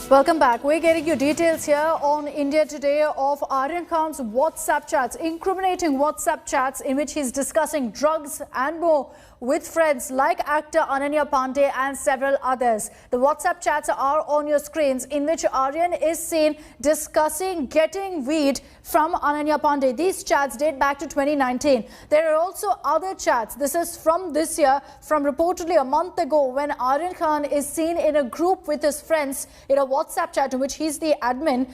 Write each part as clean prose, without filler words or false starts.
Welcome back. We're getting you details here on India Today of Aryan Khan's WhatsApp chats, incriminating WhatsApp chats in which he's discussing drugs and more with friends like actor Ananya Pandey and several others. The WhatsApp chats are on your screens in which Aryan is seen discussing getting weed from Ananya Pandey. These chats date back to 2019. There are also other chats. This is from this year, from reportedly a month ago, when Aryan Khan is seen in a group with his friends in a WhatsApp chat in which he's the admin,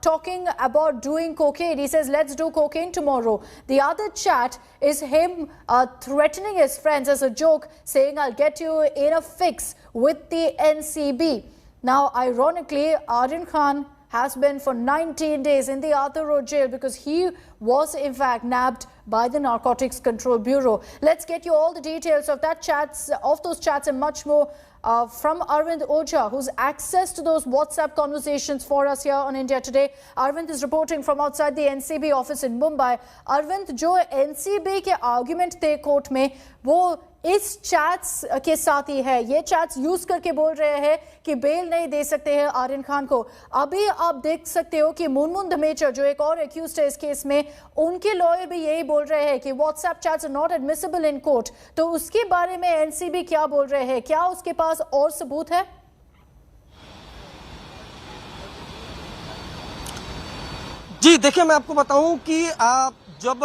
talking about doing cocaine. He says, let's do cocaine tomorrow. The other chat is him threatening his friends as a joke, saying, I'll get you in a fix with the NCB. Now, ironically, Aryan Khan has been for 19 days in the Arthur Road jail because he was in fact nabbed by the Narcotics Control Bureau. Let's get you all the details of those chats and much more from Arvind Oja, who's access to those WhatsApp conversations for us here on India Today. Arvind is reporting from outside the NCB office in Mumbai. Arvind, जो NCB के argument थे court में, वो इस chats के साथ ही है. ये चैट्स यूज करके बोल रहे हैं कि बेल नहीं दे सकते हैं आर्यन खान को. अभी आप देख सकते हो कि मुनमुन धमेचा, जो एक और एक्यूज्ड है इस केस में, उनके लॉयर भी यही बोल रहे हैं कि WhatsApp chats are not admissible in court. तो उसके बारे में एनसीबी क्या बोल रहे हैं? क्या उसके पास और सबूत है? जी देखिए, मैं आपको बताऊं कि जब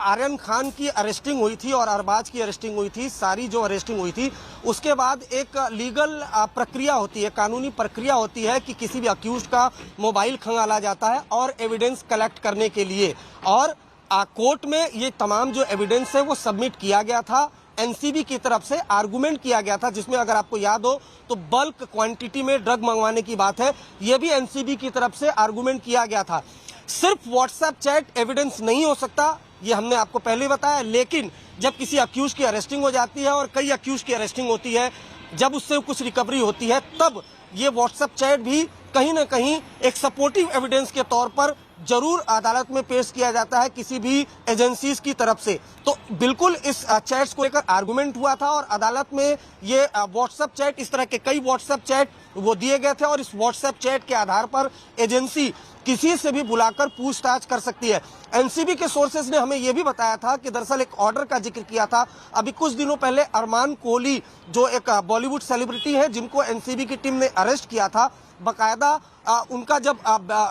आर्यन खान की अरेस्टिंग हुई थी और अरबाज की अरेस्टिंग हुई थी, सारी जो अरेस्टिंग हुई थी, उसके बाद एक लीगल प्रक्रिया होती है, कानूनी प्रक्रिया होती है कि किसी भी अक्यूज्ड का मोबाइल खंगाला जाता है और एविडेंस कलेक्ट करने के लिए. और कोर्ट में ये तमाम जो एविडेंस है वो सबमिट किया गया था. एनसीबी की तरफ से आर्गुमेंट किया गया था, जिसमें अगर आपको याद हो तो बल्क क्वांटिटी में ड्रग मंगवाने की बात है. ये भी एनसीबी की तरफ से आर्गुमेंट किया गया था. सिर्फ व्हाट्सएप चैट एविडेंस नहीं हो सकता, ये हमने आपको पहले बताया. लेकिन जब किसी अक्यूज की अरेस्टिंग हो जाती है और कई अक्यूज की अरेस्टिंग होती है, जब उससे कुछ रिकवरी होती है, तब ये व्हाट्सएप चैट भी कहीं ना कहीं एक सपोर्टिव एविडेंस के तौर पर जरूर अदालत में पेश किया जाता है किसी भी एजेंसीज की तरफ से. तो बिल्कुल इस चैट्स को लेकर आर्गुमेंट हुआ था और अदालत में ये व्हाट्सएप चैट, इस तरह के कई व्हाट्सएप चैट वो दिए गए थे और इस व्हाट्सएप चैट के आधार पर एजेंसी किसी से भी बुलाकर पूछताछ कर सकती है. एनसीबी के सोर्सेज ने हमें यह भी बताया था कि दरअसल एक ऑर्डर का जिक्र किया था अभी कुछ दिनों पहले. अरमान कोहली, जो एक बॉलीवुड सेलिब्रिटी है, जिनको एनसीबी की टीम ने अरेस्ट किया था, बकायदा उनका जब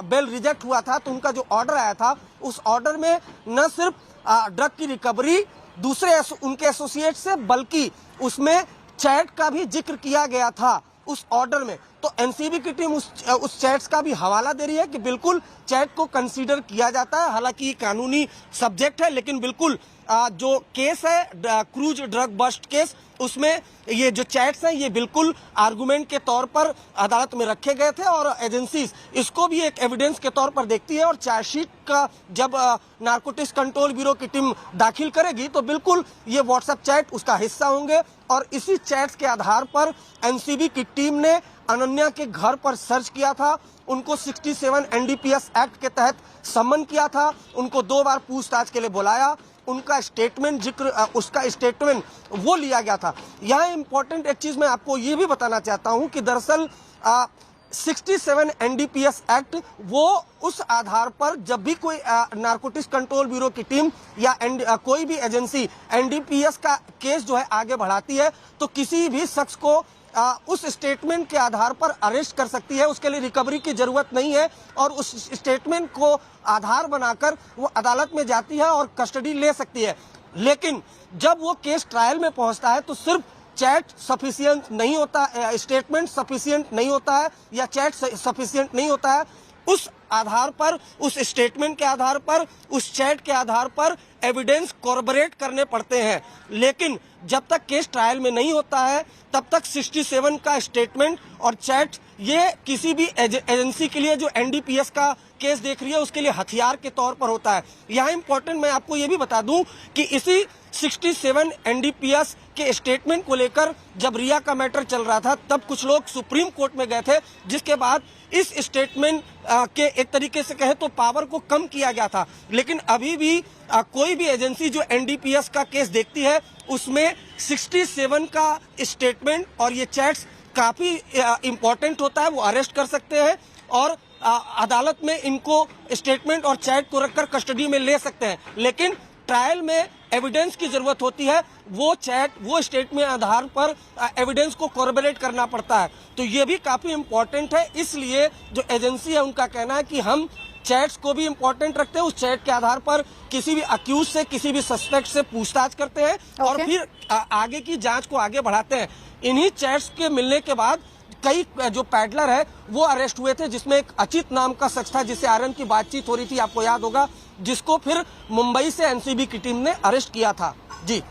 बेल रिजेक्ट हुआ था तो उनका जो ऑर्डर आया था, उस ऑर्डर में न सिर्फ ड्रग की रिकवरी दूसरे उनके एसोसिएट से, बल्कि उसमें चैट का भी जिक्र किया गया था उस ऑर्डर में. तो एनसीबी की टीम उस चैट्स का भी हवाला दे रही है कि बिल्कुल चैट को कंसीडर किया जाता है. हालांकि ये कानूनी सब्जेक्ट है, लेकिन बिल्कुल जो केस है क्रूज ड्रग बस्ट केस, उसमें ये जो चैट्स हैं ये बिल्कुल आर्गुमेंट के तौर पर अदालत में रखे गए थे और एजेंसीज इसको भी एक एविडेंस के तौर पर देखती है. और चार्जशीट का जब नारकोटिक्स कंट्रोल ब्यूरो की टीम दाखिल करेगी तो बिल्कुल ये व्हाट्सएप चैट उसका हिस्सा होंगे. और इसी चैट्स के आधार पर एनसीबी की टीम ने अनन्या के घर पर सर्च किया था, उनको 67 एनडीपीएस एक्ट के तहत समन किया था, उनको 2 बार पूछताछ के लिए बुलाया, उनका स्टेटमेंट उसका स्टेटमेंट वो लिया गया था. यहाँ इंपॉर्टेंट एक चीज मैं आपको ये भी बताना चाहता हूँ कि दरअसल 67 एनडीपीएस एक्ट वो उस आधार पर जब भी कोई नारकोटिक्स कंट्रोल ब्यूरो की टीम या कोई भी एजेंसी एनडीपीएस का केस जो है आगे बढ़ाती है, तो किसी भी शख्स को उस स्टेटमेंट के आधार पर अरेस्ट कर सकती है. उसके लिए रिकवरी की जरूरत नहीं है और उस स्टेटमेंट को आधार बनाकर वो अदालत में जाती है और कस्टडी ले सकती है. लेकिन जब वो केस ट्रायल में पहुंचता है तो सिर्फ चैट सफिशिएंट नहीं होता, स्टेटमेंट सफिशिएंट नहीं होता है या चैट सफिशिएंट नहीं होता है. उस आधार पर, उस स्टेटमेंट के आधार पर, उस चैट के आधार पर एविडेंस कॉर्पोरेट करने पड़ते हैं. लेकिन जब तक केस ट्रायल में नहीं होता है तब तक 67 का स्टेटमेंट और चैट ये किसी भी एजेंसी के लिए जो एनडीपीएस का केस देख रही है उसके लिए हथियार के तौर पर होता है. यहाँ इंपॉर्टेंट मैं आपको ये भी बता दूं कि इसी 67 एनडीपीएस के स्टेटमेंट को लेकर जब रिया का मैटर चल रहा था तब कुछ लोग सुप्रीम कोर्ट में गए थे, जिसके बाद इस स्टेटमेंट के एक तरीके से कहे तो पावर को कम किया गया था. लेकिन अभी भी कोई भी एजेंसी जो एनडीपीएस का केस देखती है उसमें 67 का स्टेटमेंट और ये चैट्स काफी इम्पोर्टेंट होता है, वो अरेस्ट कर सकते हैं और अदालत में इनको स्टेटमेंट और चैट को रखकर कस्टडी में ले सकते हैं। लेकिन ट्रायल में एविडेंस की जरूरत होती है, वो चैट वो स्टेटमेंट आधार पर एविडेंस को कोरबरेट करना पड़ता है। तो ये भी काफी इम्पोर्टेंट है, इसलिए जो एजेंसी है उनका कहना है कि हम चैट्स को भी इम्पोर्टेंट रखते हैं, उस चैट के आधार पर किसी भी अक्यूज से, किसी भी सस्पेक्ट से पूछताछ करते हैं और फिर आगे की जांच को आगे बढ़ाते हैं। इन्हीं चैट्स के मिलने के बाद कई जो पैडलर है वो अरेस्ट हुए थे, जिसमें एक अचित नाम का शख्स था जिससे आर्यन की बातचीत हो रही थी, आपको याद होगा, जिसको फिर मुंबई से एनसीबी की टीम ने अरेस्ट किया था। जी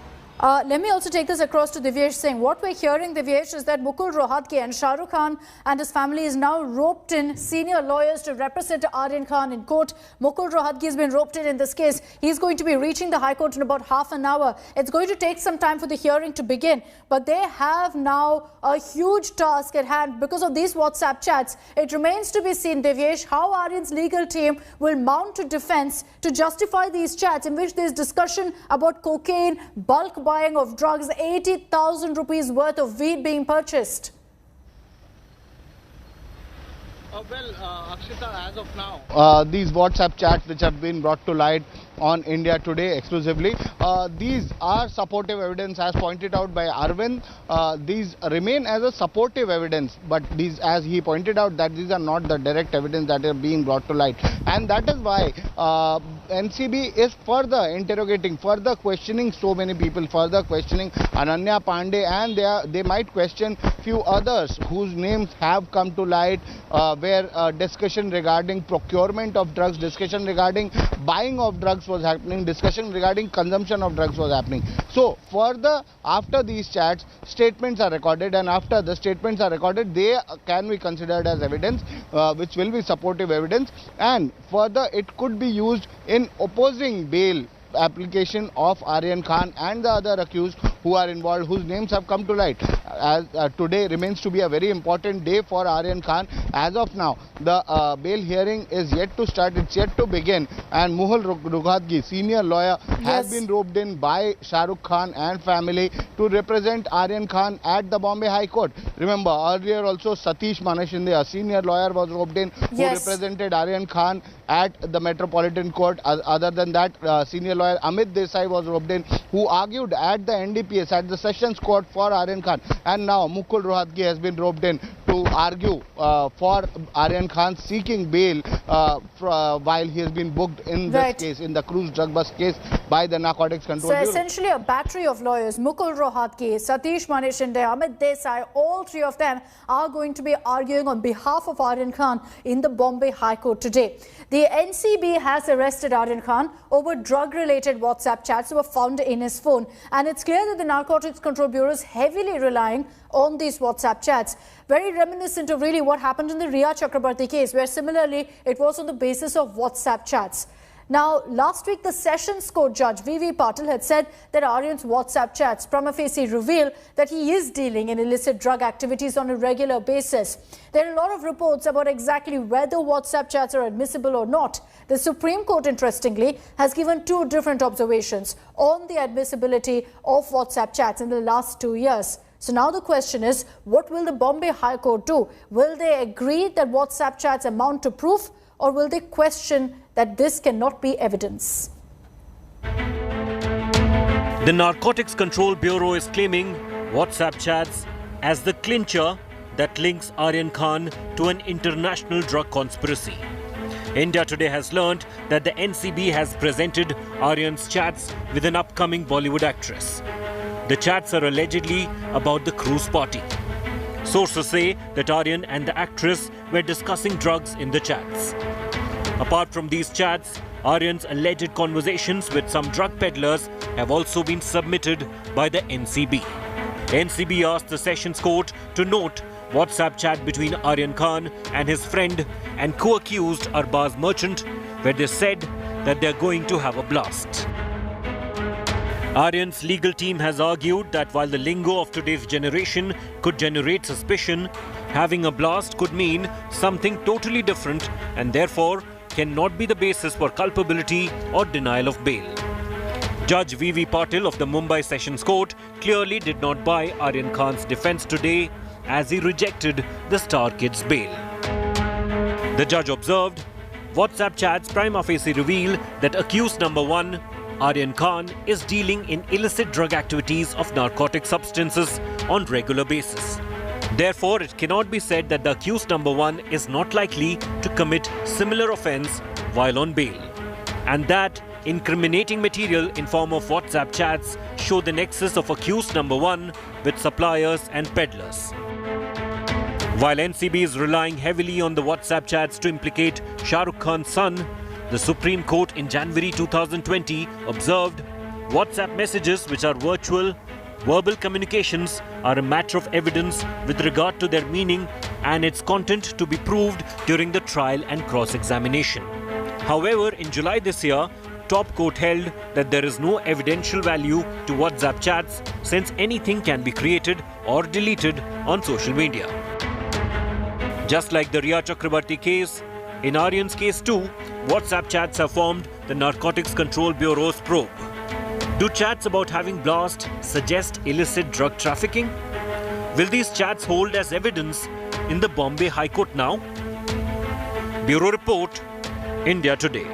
Let me also take this across to Divyesh Singh. What we're hearing, Divyesh, is that Mukul Rohatgi and Shah Rukh Khan and his family is now roped in senior lawyers to represent Aryan Khan in court. Mukul Rohatgi has been roped in this case. He's going to be reaching the High Court in about half an hour. It's going to take some time for the hearing to begin, but they have now a huge task at hand because of these WhatsApp chats. It remains to be seen, Divyesh, how Aryan's legal team will mount to defense to justify these chats in which there's discussion about cocaine, bulk buying of drugs, 80,000 rupees worth of weed being purchased. Akshita, as of now, these WhatsApp chats which have been brought to light on India Today exclusively, these are supportive evidence as pointed out by Arvind. These remain as a supportive evidence, but these, as he pointed out, that these are not the direct evidence that are being brought to light, and that is why NCB is further interrogating, further questioning so many people, further questioning Ananya Pandey, and they might question few others whose names have come to light, where discussion regarding procurement of drugs, discussion regarding buying of drugs was happening, discussion regarding consumption of drugs was happening. So further, after these chats, statements are recorded, and after the statements are recorded, they can be considered as evidence, which will be supportive evidence, and further it could be used in opposing bail application of Aryan Khan and the other accused who are involved, whose names have come to light. As today remains to be a very important day for Aryan Khan. As of now, the bail hearing is yet to start, it's yet to begin, and Mukul Rohatgi, senior lawyer, has been roped in by Shah Rukh Khan and family to represent Aryan Khan at the Bombay High Court. Remember, earlier also Satish Manashinde, a senior lawyer, was roped in, who represented Aryan Khan at the Metropolitan Court. Other than that, senior lawyer Amit Desai was roped in, who argued at the NDPS, at the Sessions Court, for Aryan Khan. And now Mukul Rohatgi has been roped in to argue for Aryan Khan seeking bail while he has been booked in this case, in the cruise drug bust case by the Narcotics Control Bureau. So essentially a battery of lawyers, Mukul Rohatgi, Satish Manishinde, Amit Desai, all three of them are going to be arguing on behalf of Aryan Khan in the Bombay High Court today. The NCB has arrested Aryan Khan over drug-related WhatsApp chats that were found in his phone. And it's clear that the Narcotics Control Bureau is heavily relying on these WhatsApp chats. Very reminiscent of really what happened in the Riya Chakrabarti case, where similarly it was on the basis of WhatsApp chats. Now, last week, the Sessions Court judge, V.V. Patil, had said that Aryan's WhatsApp chats prima facie reveal that he is dealing in illicit drug activities on a regular basis. There are a lot of reports about exactly whether WhatsApp chats are admissible or not. The Supreme Court, interestingly, has given two different observations on the admissibility of WhatsApp chats in the last 2 years. So now the question is, what will the Bombay High Court do? Will they agree that WhatsApp chats amount to proof, or will they question that this cannot be evidence? The Narcotics Control Bureau is claiming WhatsApp chats as the clincher that links Aryan Khan to an international drug conspiracy. India Today has learned that the NCB has presented Aryan's chats with an upcoming Bollywood actress. The chats are allegedly about the cruise party. Sources say that Aryan and the actress were discussing drugs in the chats. Apart from these chats, Aryan's alleged conversations with some drug peddlers have also been submitted by the NCB. NCB asked the Sessions Court to note WhatsApp chat between Aryan Khan and his friend and co-accused Arbaz Merchant, where they said that they're going to have a blast. Aryan's legal team has argued that while the lingo of today's generation could generate suspicion, having a blast could mean something totally different and therefore cannot be the basis for culpability or denial of bail. Judge V.V. Patil of the Mumbai Sessions Court clearly did not buy Aryan Khan's defense today as he rejected the star kid's bail. The judge observed, WhatsApp chats prima facie reveal that accused number 1, Aryan Khan, is dealing in illicit drug activities of narcotic substances on regular basis. Therefore, it cannot be said that the accused number 1 is not likely to commit similar offence while on bail, and that incriminating material in form of WhatsApp chats show the nexus of accused number 1 with suppliers and peddlers. While NCB is relying heavily on the WhatsApp chats to implicate Shah Rukh Khan's son, the Supreme Court in January 2020 observed WhatsApp messages, which are verbal communications, are a matter of evidence with regard to their meaning and its content to be proved during the trial and cross-examination. However, in July this year, top court held that there is no evidential value to WhatsApp chats since anything can be created or deleted on social media. Just like the Riya Chakrabarti case, in Aryan's case too, WhatsApp chats have formed the Narcotics Control Bureau's probe. Do chats about having blast suggest illicit drug trafficking? Will these chats hold as evidence in the Bombay High Court now? Bureau Report, India Today.